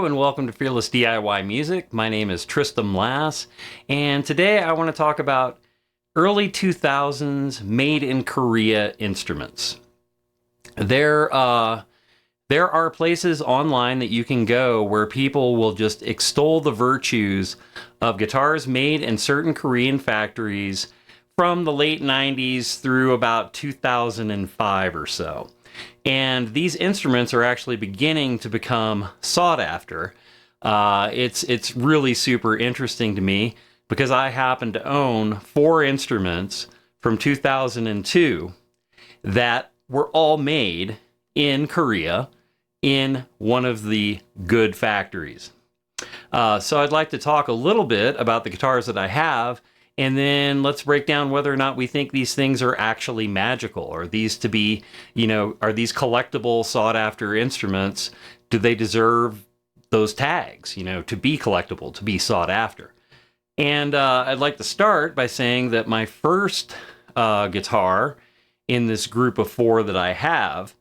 Hello and welcome to Fearless DIY Music. My name is Tristan Lass, and today I want to talk about early 2000s made in Korea instruments. There are places online that you can go where people will just extol the virtues of guitars made in certain Korean factories from the late 90s through about 2005 or so. And these instruments are actually beginning to become sought after. It's really super interesting to me because I happen to own 4 instruments from 2002 that were all made in Korea in one of the good factories. So I'd like to talk a little bit about the guitars that I have, and then let's break down whether or not we think these things are actually magical. Are these to be, are these collectible, sought-after instruments? Do they deserve those tags, to be collectible, to be sought after? And I'd like to start by saying that my first guitar in this group of 4 that I have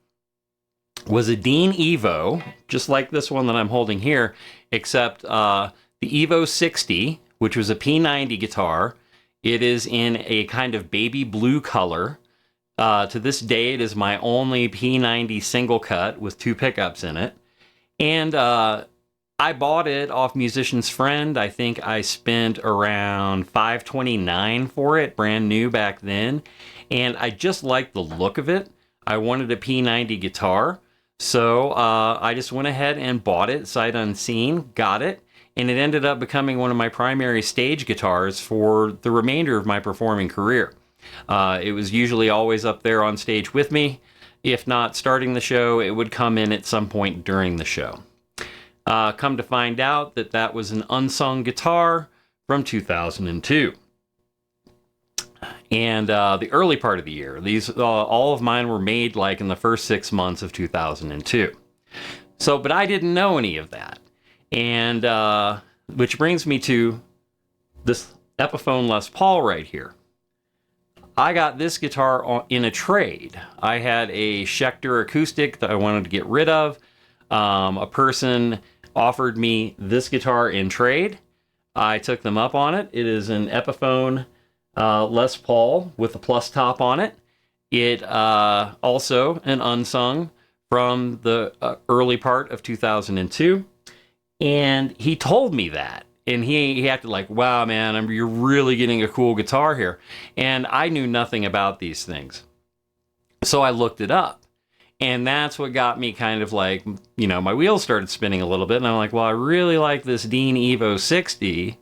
was a Dean Evo, just like this one that I'm holding here, except the Evo 60, which was a P90 guitar. It is in a kind of baby blue color. To this day, it is my only P90 single cut with 2 pickups in it. And I bought it off Musician's Friend. I think I spent around $529 for it, brand new back then. And I just liked the look of it. I wanted a P90 guitar. So I just went ahead and bought it, sight unseen, got it. And it ended up becoming one of my primary stage guitars for the remainder of my performing career. It was usually always up there on stage with me. If not starting the show, it would come in at some point during the show. Come to find out that that was an unsung guitar from 2002. And the early part of the year, these all of mine were made like in the first 6 months of 2002. But I didn't know any of that. And which brings me to this Epiphone Les Paul right here. I got this guitar in a trade. I had a Schecter acoustic that I wanted to get rid of. A person offered me this guitar in trade. I took them up on it. It is an Epiphone Les Paul with a plus top on it. It also an unsung from the early part of 2002. And he told me that. And he acted like, wow, man, you're really getting a cool guitar here. And I knew nothing about these things. So I looked it up. And that's what got me kind of like, my wheels started spinning a little bit. And I'm like, well, I really like this Dean Evo 60.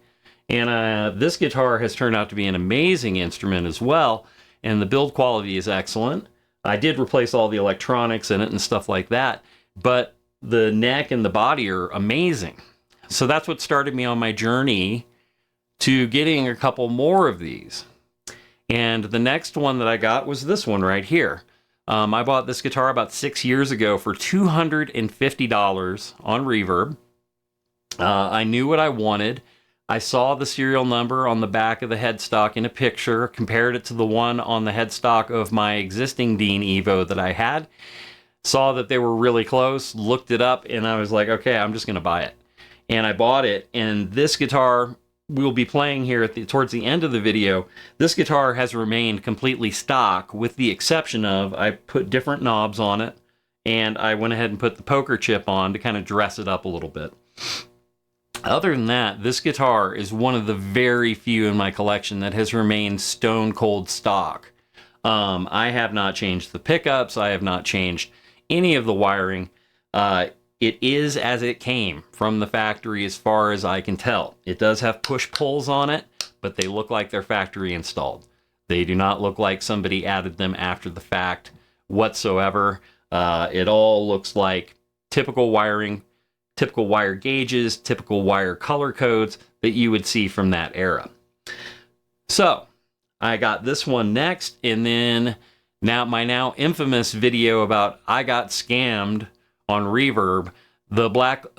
And this guitar has turned out to be an amazing instrument as well. And the build quality is excellent. I did replace all the electronics in it and stuff like that. But the neck and the body are amazing. So that's what started me on my journey to getting a couple more of these. And the next one that I got was this one right here. I bought this guitar about 6 years ago for $250 on Reverb. I knew what I wanted. I saw the serial number on the back of the headstock in a picture, compared it to the one on the headstock of my existing Dean Evo that I had. Saw that they were really close, looked it up, and I was like, okay, I'm just going to buy it. And I bought it, and this guitar we'll be playing here towards the end of the video. This guitar has remained completely stock, with the exception of I put different knobs on it, and I went ahead and put the poker chip on to kind of dress it up a little bit. Other than that, this guitar is one of the very few in my collection that has remained stone cold stock. I have not changed the pickups. I have not changed any of the wiring. It is as it came from the factory as far as I can tell. It does have push-pulls on it, but they look like they're factory installed. They do not look like somebody added them after the fact whatsoever. It all looks like typical wiring, typical wire gauges, typical wire color codes that you would see from that era. So I got this one next, and then my now infamous video about I got scammed on Reverb,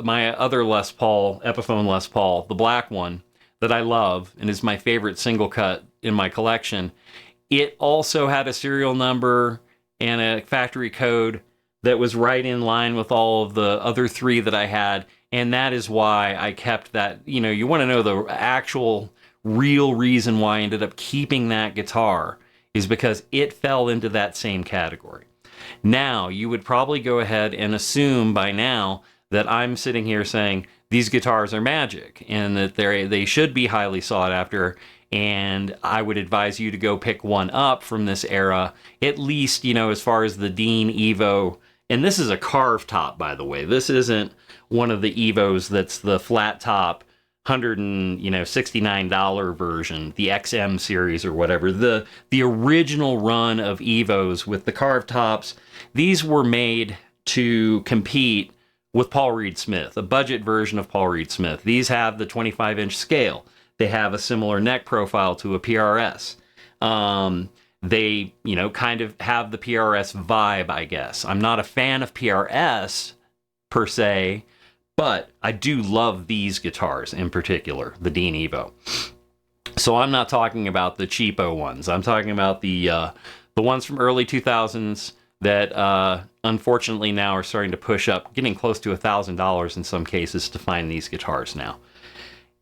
my other Les Paul, Epiphone Les Paul, the black one that I love and is my favorite single cut in my collection. It also had a serial number and a factory code that was right in line with all of the other 3 that I had, And that is why I kept that. You want to know the actual real reason why I ended up keeping that guitar is because it fell into that same category. Now, you would probably go ahead and assume by now that I'm sitting here saying these guitars are magic and that they should be highly sought after, and I would advise you to go pick one up from this era, at least, as far as the Dean Evo. And this is a carved top, by the way. This isn't one of the Evos that's the flat top $169 version, the XM series or whatever. The original run of Evos with the carved tops, these were made to compete with Paul Reed Smith, a budget version of Paul Reed Smith. These have the 25-inch scale. They have a similar neck profile to a PRS. They, kind of have the PRS vibe, I guess. I'm not a fan of PRS per se, but I do love these guitars in particular, the Dean Evo. So I'm not talking about the cheapo ones. I'm talking about the ones from early 2000s that unfortunately now are starting to push up, getting close to $1,000 in some cases to find these guitars now.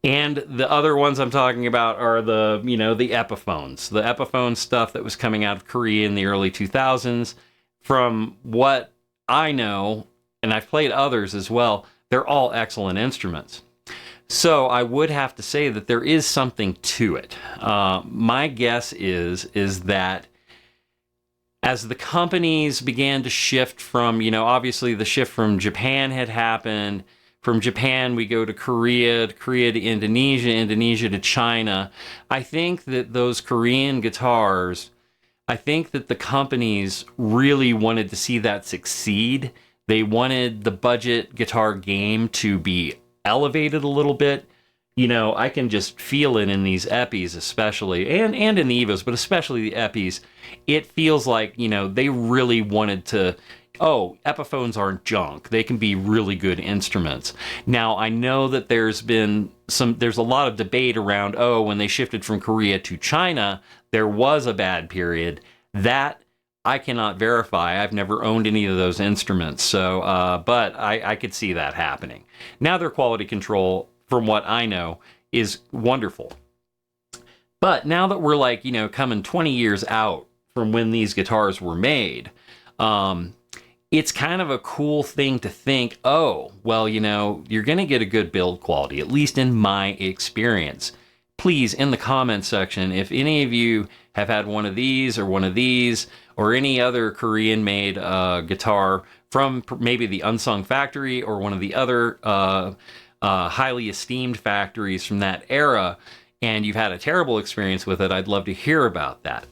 And the other ones I'm talking about are the Epiphones. The Epiphone stuff that was coming out of Korea in the early 2000s. From what I know, and I've played others as well, they're all excellent instruments. So I would have to say that there is something to it. My guess is that as the companies began to shift from, obviously the shift from Japan had happened. From Japan, we go to Korea to Indonesia, Indonesia to China. I think that those Korean guitars, I think that the companies really wanted to see that succeed. They wanted the budget guitar game to be elevated a little bit. I can just feel it in these Epis especially, and in the Evos, but especially the Epis. It feels like, they really wanted to, Epiphones aren't junk. They can be really good instruments. Now, I know that there's a lot of debate around, when they shifted from Korea to China, there was a bad period. That I cannot verify. I've never owned any of those instruments, so but I could see that happening. Now their quality control, from what I know, is wonderful. But now that we're coming 20 years out from when these guitars were made, it's kind of a cool thing to think, you're going to get a good build quality, at least in my experience. Please, in the comments section, if any of you have had one of these or any other Korean-made guitar from maybe the Unsung Factory or one of the other highly esteemed factories from that era, and you've had a terrible experience with it, I'd love to hear about that.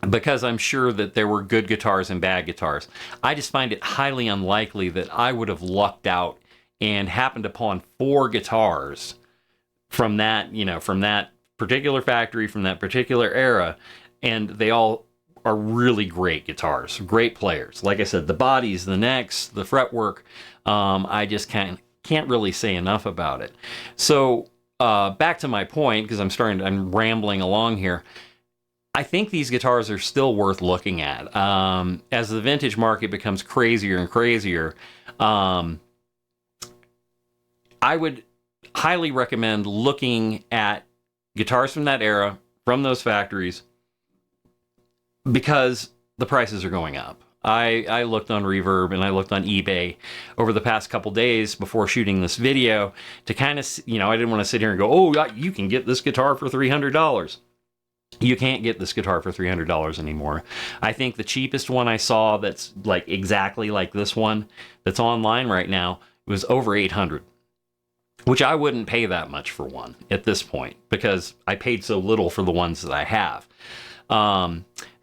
Because I'm sure that there were good guitars and bad guitars. I just find it highly unlikely that I would have lucked out and happened upon 4 guitars from that particular factory, from that particular era, and they all are really great guitars, great players. Like I said, the bodies, the necks, the fretwork, I just can't really say enough about it. So back to my point, because I'm rambling along here. I think these guitars are still worth looking at. As the vintage market becomes crazier and crazier, I would highly recommend looking at guitars from that era, from those factories, because the prices are going up. I looked on Reverb and I looked on eBay over the past couple days before shooting this video to kind of, I didn't want to sit here and go, you can get this guitar for $300. You can't get this guitar for $300 anymore. I think the cheapest one I saw that's exactly like this one that's online right now was over $800, which I wouldn't pay that much for one at this point because I paid so little for the ones that I have.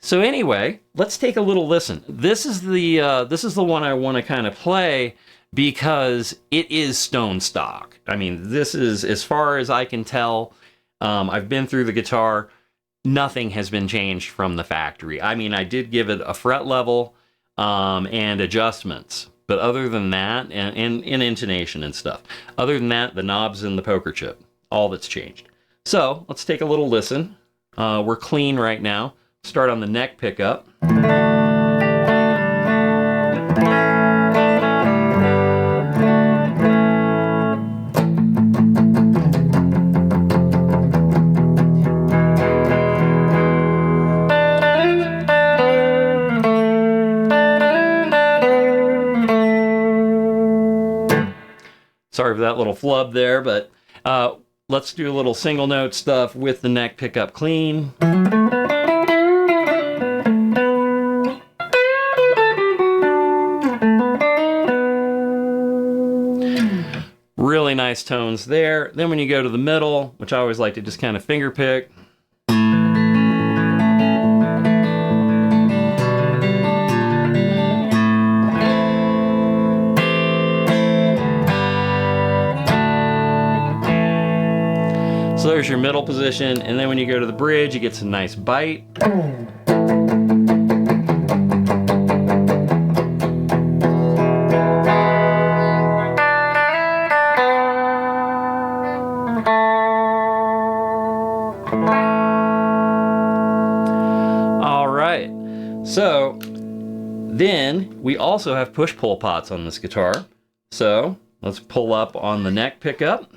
So anyway, let's take a little listen. This is the one I want to kind of play because it is stone stock. I mean, this is, as far as I can tell, I've been through the guitar. Nothing has been changed from the factory. I mean, I did give it a fret level and adjustments, but other than that, and intonation and stuff, other than that, the knobs and the poker chip, all that's changed. So let's take a little listen. We're clean right now. Start on the neck pickup. Sorry for that little flub there, but let's do a little single note stuff with the neck pickup clean. Really nice tones there. Then when you go to the middle, which I always like to just kind of finger pick. So there's your middle position, and then when you go to the bridge, you get some nice bite. All right, so then we also have push-pull pots on this guitar. So let's pull up on the neck pickup.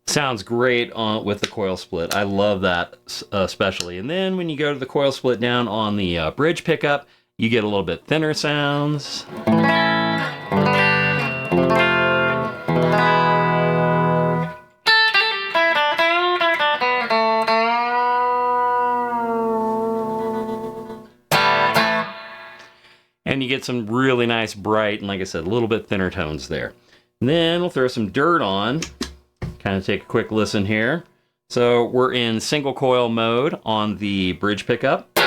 Sounds great with the coil split. I love that especially. And then when you go to the coil split down on the bridge pickup, you get a little bit thinner sounds. And you get some really nice bright and, like I said, a little bit thinner tones there. And then we'll throw some dirt on. Kind of take a quick listen here. So we're in single coil mode on the bridge pickup. Then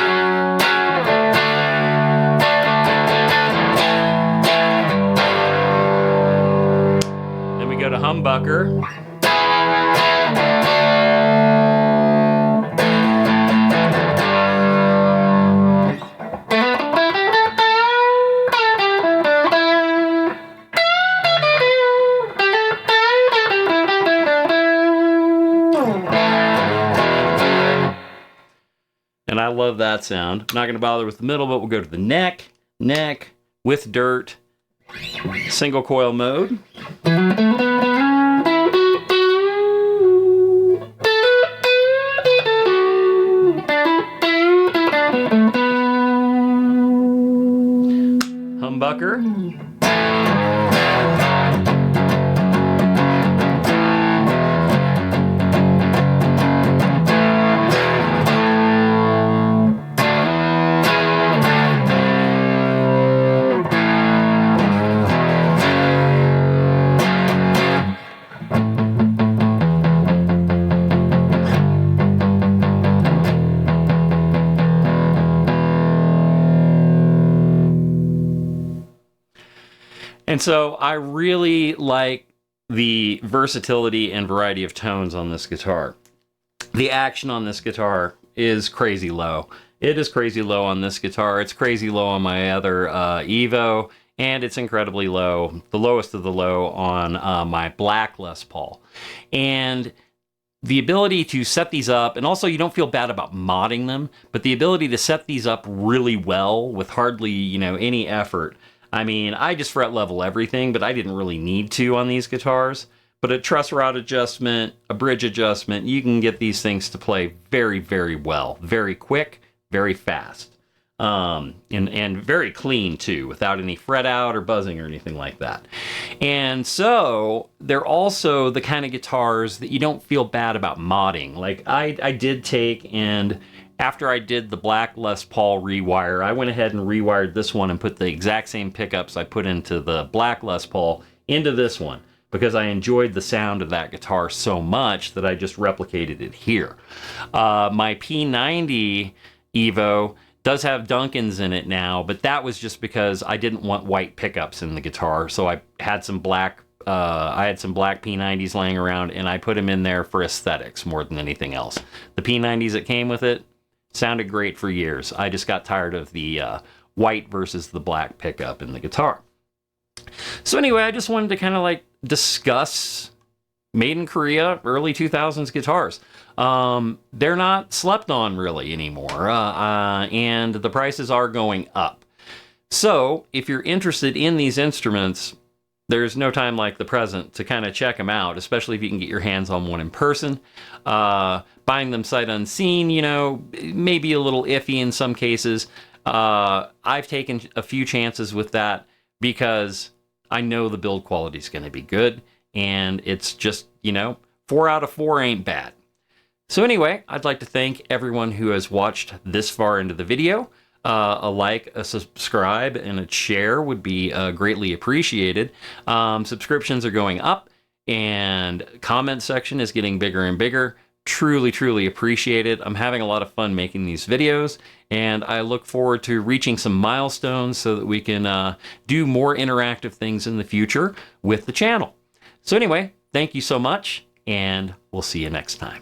we go to humbucker. And I love that sound. I'm not going to bother with the middle, but we'll go to the neck with dirt, single coil mode. Humbucker. And so I really like the versatility and variety of tones on this guitar. The action on this guitar is crazy low. It is crazy low on this guitar. It's crazy low on my other Evo, and it's incredibly low, the lowest of the low on my black Les Paul. And the ability to set these up, and also you don't feel bad about modding them, but the ability to set these up really well with hardly, any effort. I mean, I just fret level everything, but I didn't really need to on these guitars. But a truss rod adjustment, a bridge adjustment, you can get these things to play very, very well. Very quick, very fast. And very clean, too, without any fret out or buzzing or anything like that. And so, they're also the kind of guitars that you don't feel bad about modding. Like, I did take and... After I did the black Les Paul rewire, I went ahead and rewired this one and put the exact same pickups I put into the black Les Paul into this one because I enjoyed the sound of that guitar so much that I just replicated it here. My P90 Evo does have Duncans in it now, but that was just because I didn't want white pickups in the guitar, so I had some black P90s laying around, and I put them in there for aesthetics more than anything else. The P90s that came with it sounded great for years. I just got tired of the white versus the black pickup in the guitar. So anyway, I just wanted to kind of discuss made in Korea, early 2000s guitars. They're not slept on really anymore, and the prices are going up. So if you're interested in these instruments, there's no time like the present to kind of check them out, especially if you can get your hands on one in person. Buying them sight unseen, may be a little iffy in some cases. I've taken a few chances with that because I know the build quality is going to be good, and it's just, 4 out of 4 ain't bad. So anyway, I'd like to thank everyone who has watched this far into the video. A like, a subscribe, and a share would be greatly appreciated. Subscriptions are going up, and comment section is getting bigger and bigger. Truly, truly appreciate it. I'm having a lot of fun making these videos, and I look forward to reaching some milestones so that we can do more interactive things in the future with the channel. So anyway, thank you so much, and we'll see you next time.